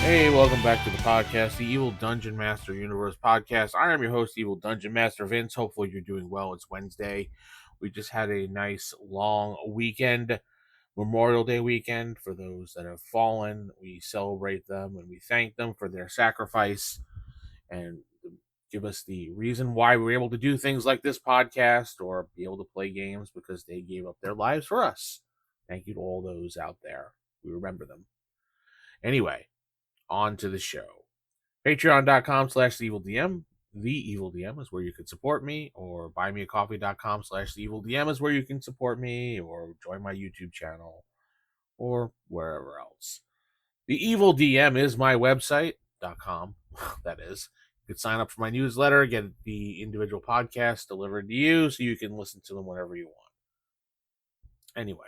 Hey, welcome back to the podcast, the Evil Dungeon Master Universe podcast. I am your host, Evil Dungeon Master Vince. Hopefully, you're doing well. It's Wednesday. We just had a nice long weekend, Memorial Day weekend. For those that have fallen, we celebrate them and we thank them for their sacrifice and give us the reason why we're able to do things like this podcast or be able to play games because they gave up their lives for us. Thank you to all those out there. We remember them. Anyway, on to the show. Patreon.com/TheEvilDM. The Evil DM is where you can support me, or buymeacoffee.com/TheEvilDM is where you can support me, or join my YouTube channel, or wherever else. The Evil DM is my website.com. That is. You can sign up for my newsletter, get the individual podcasts delivered to you so you can listen to them whenever you want. Anyway,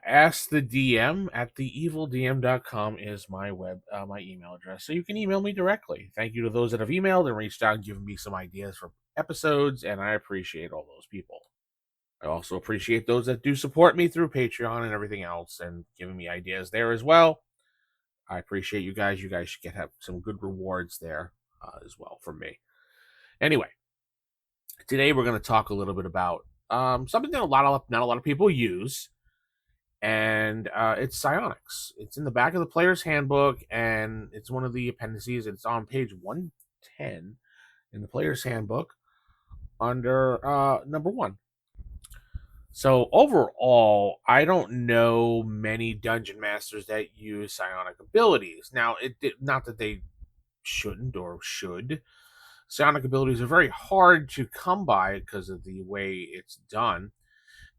Ask the DM at theevildm.com is my my email address, so you can email me directly. Thank you to those that have emailed and reached out and given me some ideas for episodes, and I appreciate all those people. I also appreciate those that do support me through Patreon and everything else and giving me ideas there as well. I appreciate you guys. You guys should have some good rewards there as well from me. Anyway, today we're going to talk a little bit about something that not a lot of people use, and it's Psionics. It's in the back of the player's handbook, and it's one of the appendices. It's on page 110 in the player's handbook under number 1. So overall, I don't know many dungeon masters that use psionic abilities. Now, not that they shouldn't or should. Psionic abilities are very hard to come by because of the way it's done.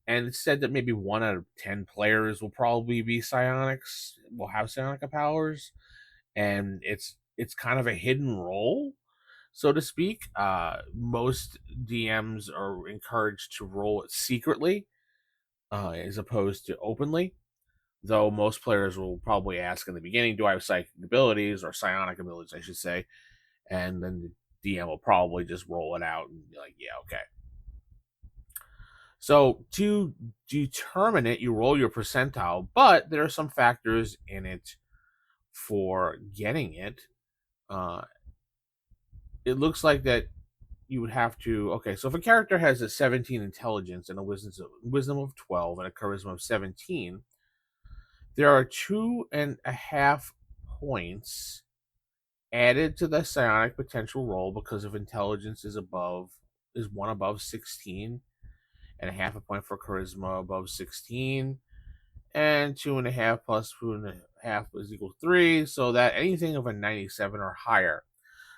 And it's said that maybe 1 out of 10 players will probably be psionics, will have psionica powers, and it's kind of a hidden role, so to speak. Most DMs are encouraged to roll it secretly, as opposed to openly. Though most players will probably ask in the beginning, "Do I have psychic abilities or psionic abilities?" I should say, and then the DM will probably just roll it out and be like, "Yeah, okay." So to determine it, you roll your percentile, but there are some factors in it for getting it. It looks like that you would have to. Okay, so if a character has a 17 intelligence and a wisdom of 12 and a charisma of 17, there are 2.5 points added to the psionic potential roll because of intelligence is 1 above 16, and a half a point for charisma above 16, and 2.5 plus 2.5 is equal to 3, so that anything of a 97 or higher.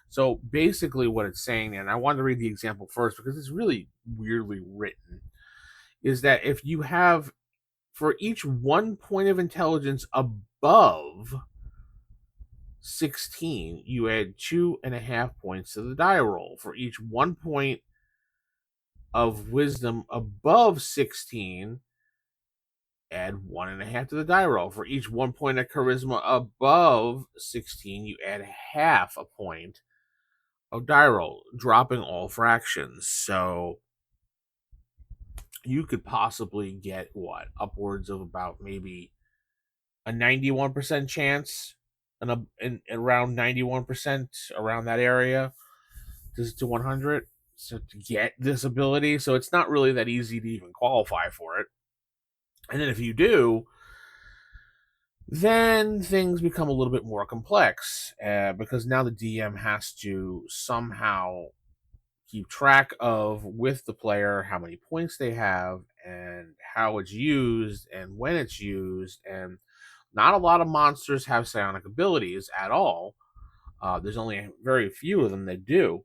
So basically what it's saying, and I wanted to read the example first because it's really weirdly written, is that if you have, for each 1 point of intelligence above 16, you add 2.5 points to the die roll. For each 1 point of wisdom above 16, add 1.5 to the die roll. For each 1 point of charisma above 16, you add half a point of die roll, dropping all fractions. So you could possibly get upwards of about maybe a 91% chance, and around 91% around that area to 100, so to get this ability. So it's not really that easy to even qualify for it. And then if you do, then things become a little bit more complex, because now the DM has to somehow keep track of, with the player, how many points they have and how it's used and when it's used. And not a lot of monsters have psionic abilities at all. There's only very few of them that do.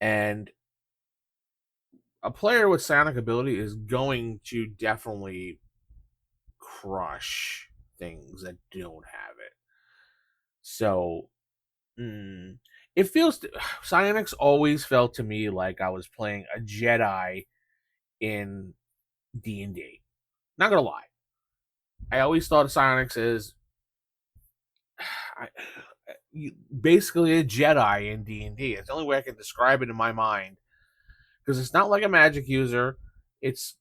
And a player with psionic ability is going to definitely crush things that don't have it. So it feels psionics always felt to me like I was playing a Jedi in D&D. Not gonna lie, I always thought of psionics as basically a Jedi in D&D. It's the only way I can describe it in my mind, because it's not like a magic user. It's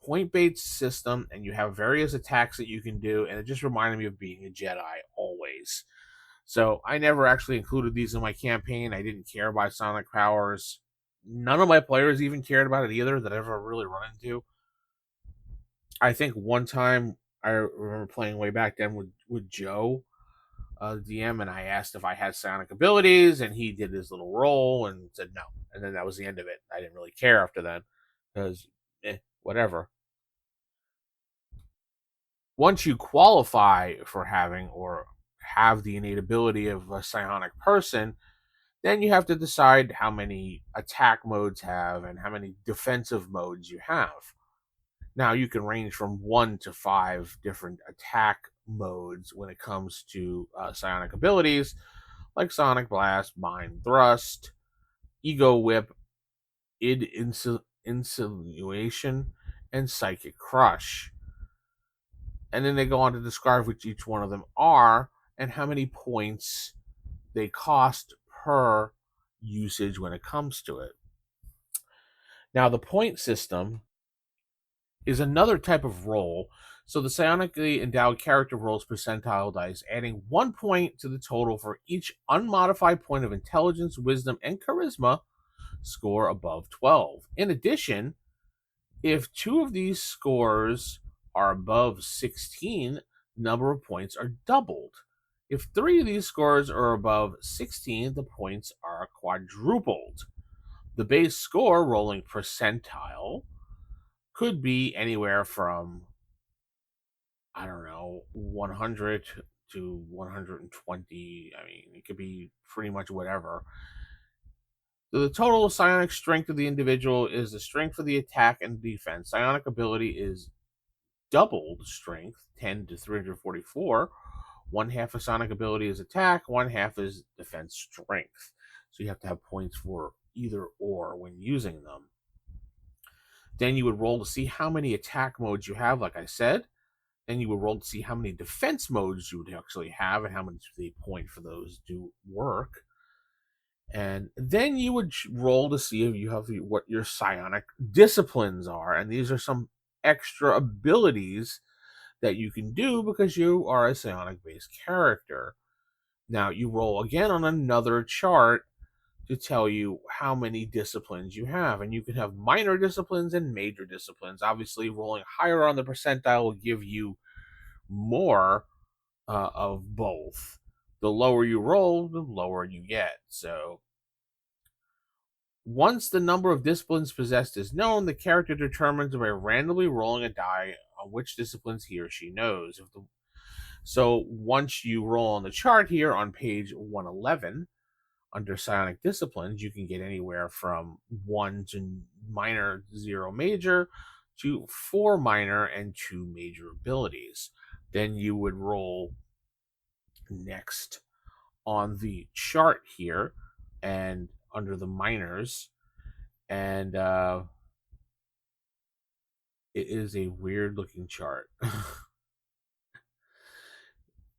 point-based system, and you have various attacks that you can do, and it just reminded me of being a Jedi always. So I never actually included these in my campaign. I didn't care about psionic powers. None of my players even cared about it either that I ever really run into. I think one time I remember playing way back then with Joe, DM, and I asked if I had psionic abilities, and he did his little roll and said no. And then that was the end of it. I didn't really care after then because, whatever. Once you qualify for having or have the innate ability of a psionic person, then you have to decide how many attack modes have and how many defensive modes you have. Now you can range from 1 to 5 different attack modes when it comes to psionic abilities, like Sonic Blast, Mind Thrust, Ego Whip, Insinuation, and Psychic Crush. And then they go on to describe which each one of them are and how many points they cost per usage when it comes to it. Now, the point system is another type of roll. So the psionically endowed character rolls percentile dice, adding 1 point to the total for each unmodified point of intelligence, wisdom, and charisma score above 12. In addition, if 2 of these scores are above 16, the number of points are doubled. If 3 of these scores are above 16, the points are quadrupled. The base score rolling percentile could be anywhere from, I don't know, 100 to 120. I mean, it could be pretty much whatever. So the total psionic strength of the individual is the strength for the attack and defense. Psionic ability is doubled strength, 10 to 344. One half of psionic ability is attack, one half is defense strength. So you have to have points for either or when using them. Then you would roll to see how many attack modes you have, like I said. Then you would roll to see how many defense modes you would actually have and how much the point for those do work. And then you would roll to see if you have what your psionic disciplines are. And these are some extra abilities that you can do because you are a psionic based character. Now you roll again on another chart to tell you how many disciplines you have. And you can have minor disciplines and major disciplines. Obviously, rolling higher on the percentile will give you more of both. The lower you roll, the lower you get. So once the number of disciplines possessed is known, the character determines by randomly rolling a die on which disciplines he or she knows. So once you roll on the chart here on page 111, under psionic disciplines, you can get anywhere from 1 to minor, 0 major, to 4 minor and 2 major abilities. Then you would roll next on the chart here and under the minors, and it is a weird looking chart.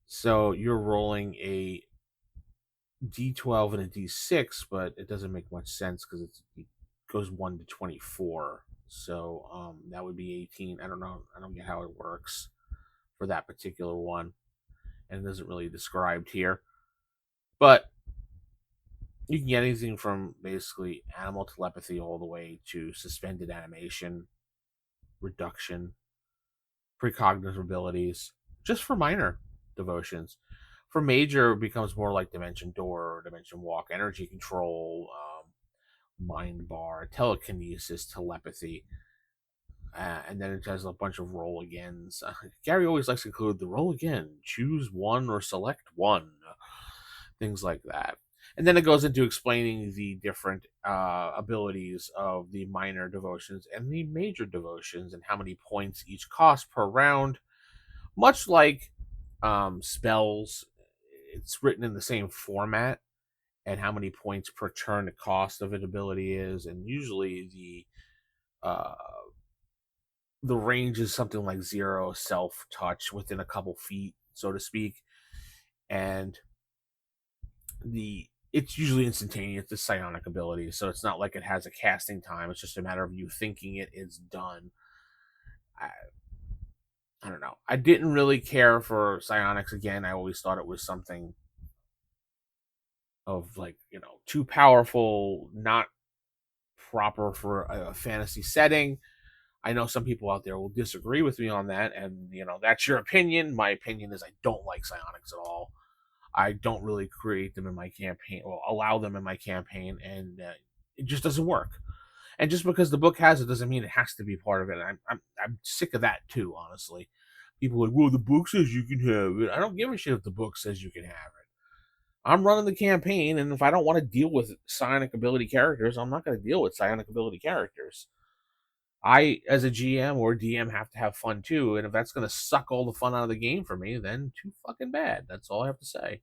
So you're rolling a d12 and a d6, but it doesn't make much sense because it goes 1 to 24. So that would be 18. I don't know. I don't get how it works for that particular one, and it isn't really described here. But you can get anything from basically animal telepathy all the way to suspended animation, reduction, precognitive abilities, just for minor devotions. For major, it becomes more like Dimension Door, Dimension Walk, energy control, mind bar, telekinesis, telepathy, and then it has a bunch of roll agains. Gary always likes to include the roll again, choose one or select one, things like that. And then it goes into explaining the different abilities of the minor devotions and the major devotions and how many points each cost per round. Much like spells, it's written in the same format and how many points per turn the cost of an ability is. And usually the range is something like 0 self touch within a couple feet, so to speak. And it's usually instantaneous, the psionic ability, so it's not like it has a casting time. It's just a matter of you thinking it's done. I, I don't know. I didn't really care for Psionics again. I always thought it was something of like, too powerful, not proper for a fantasy setting. I know some people out there will disagree with me on that, and that's your opinion. My opinion is I don't like psionics at all. I don't really create them in my campaign or allow them in my campaign, and it just doesn't work. And just because the book has it doesn't mean it has to be part of it. I'm sick of that too, honestly. People are like, well, the book says you can have it. I don't give a shit if the book says you can have it. I'm running the campaign, and if I don't want to deal with psionic ability characters, I'm not going to deal with psionic ability characters. I, as a GM or DM, have to have fun too, and if that's going to suck all the fun out of the game for me, then too fucking bad. That's all I have to say.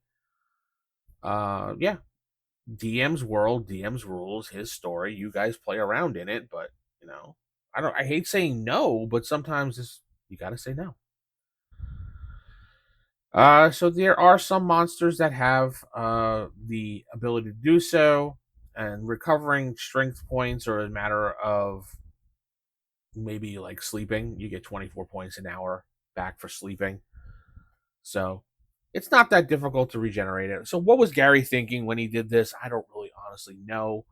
Yeah, DM's world, DM's rules, his story. You guys play around in it, but I don't. I hate saying no, but sometimes you got to say no. So there are some monsters that have the ability to do so, and recovering strength points are a matter of maybe like sleeping. You get 24 points an hour back for sleeping. So it's not that difficult to regenerate it. So what was Gary thinking when he did this? I don't really honestly know.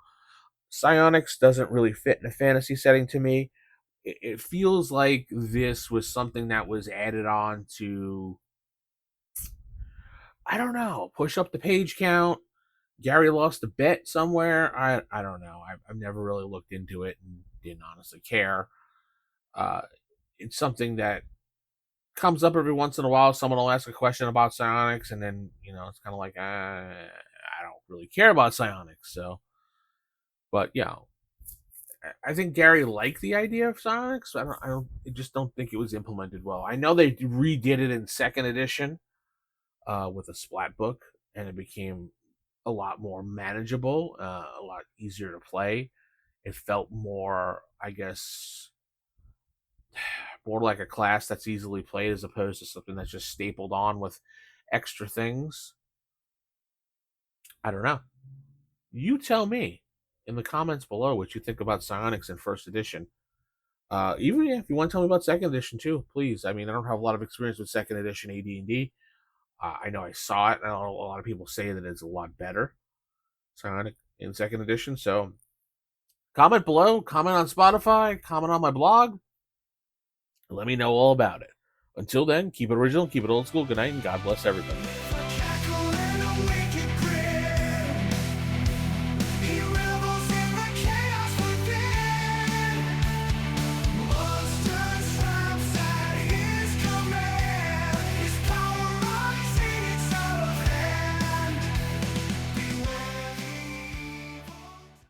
Psionics doesn't really fit in a fantasy setting to me. It feels like this was something that was added on to, I don't know, push up the page count. Gary lost a bet somewhere. I don't know. I've never really looked into it and didn't honestly care. Uh, it's something that comes up every once in a while. Someone will ask a question about psionics, and then it's kind of like I don't really care about psionics. So, but I think Gary liked the idea of psionics. I just don't think it was implemented well. I know they redid it in second edition with a splat book, and it became a lot more manageable, a lot easier to play. It felt more, I guess, more like a class that's easily played as opposed to something that's just stapled on with extra things. I don't know. You tell me in the comments below what you think about Psionics in first edition. Even if you want to tell me about second edition too, please. I mean, I don't have a lot of experience with second edition AD&D. I know I saw it, and a lot of people say that it's a lot better Psionic in second edition. So comment below, comment on Spotify, comment on my blog. Let me know all about it. Until then, keep it original, keep it old school. Good night, and God bless everybody.